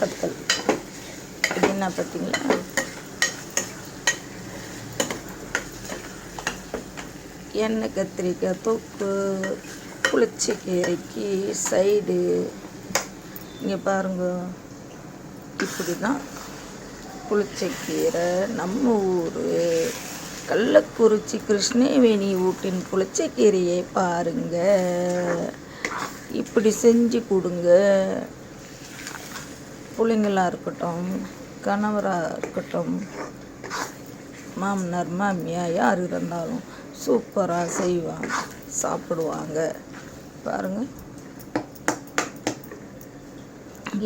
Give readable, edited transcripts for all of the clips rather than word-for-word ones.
வத்தல். இது என்ன பார்த்தீங்களா? எண்ணெய் கத்திரிக்காய் தொக்கு, புளிச்சக்கீரைக்கு சைடு. இங்கே பாருங்க, இப்படி தான் புளிச்சக்கீரை. நம்ம ஊர் கள்ளக்குறிச்சி கிருஷ்ணவேணி வீட்டின் புளிச்சக்கீரையை பாருங்க. இப்படி செஞ்சு கொடுங்க. பிள்ளைங்களாக இருக்கட்டும், கணவராக இருக்கட்டும், மாமனார் மாமியார் யார் இருந்தாலும் சூப்பராக செய்வாங்க, சாப்பிடுவாங்க. பாருங்கள்,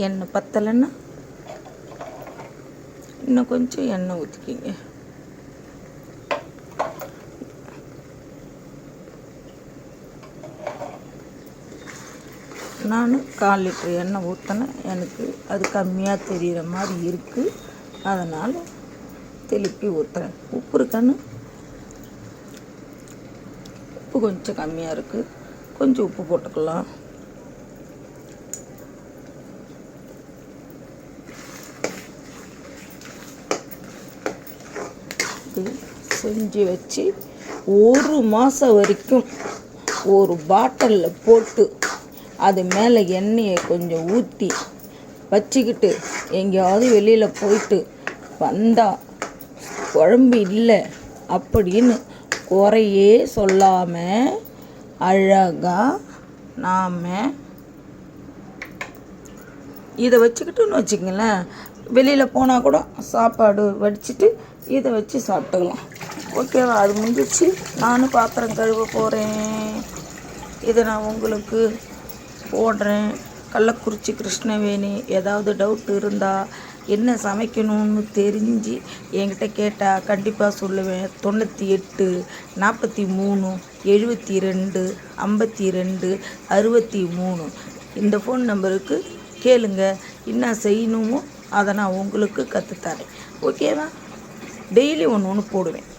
எண்ணெய் பத்தலைன்னா இன்னும் கொஞ்சம் எண்ணெய் ஊற்றிக்கிங்க. நான் 1/4 லிட்டர் எண்ணெய் ஊற்றினேன். எனக்கு அது கம்மியாக தெரிகிற மாதிரி இருக்குது, அதனால் திருப்பி ஊற்றுறேன். உப்பு இருக்கான்னு, உப்பு கொஞ்சம் கம்மியாக இருக்குது, கொஞ்சம் உப்பு போட்டுக்கலாம். செஞ்சு வச்சு 1 மாதம் வரைக்கும் ஒரு பாட்டிலில் போட்டு அது மேலே எண்ணெயை கொஞ்சம் ஊற்றி வச்சுக்கிட்டு எங்கேயாவது வெளியில் போயிட்டு வந்தால் குழம்பு இல்லை அப்படின்னு குறையே சொல்லாமல் அழகாக நாம் இதை வச்சுக்கிட்டுன்னு வச்சுக்கங்களேன், வெளியில் போனால் கூட சாப்பாடு வடிச்சிட்டு இதை வச்சு சாப்பிட்டுக்கலாம். ஓகேவா? அது முடிஞ்சிச்சு. நானும் பாத்திரம் கழுவ போகிறேன். இதை நான் உங்களுக்கு போடுறேன். கள்ளக்குறிச்சி கிருஷ்ணவேணி. ஏதாவது டவுட் இருந்தால், என்ன சமைக்கணும்னு தெரிஞ்சு என்கிட்ட கேட்டால் கண்டிப்பாக சொல்லுவேன். 98 43 72 52 63 இந்த ஃபோன் நம்பருக்கு கேளுங்க. என்ன செய்யணுமோ அதை நான் உங்களுக்கு கற்றுத்தரேன். ஓகேவா? டெய்லி ஒன்று போடுவேன்.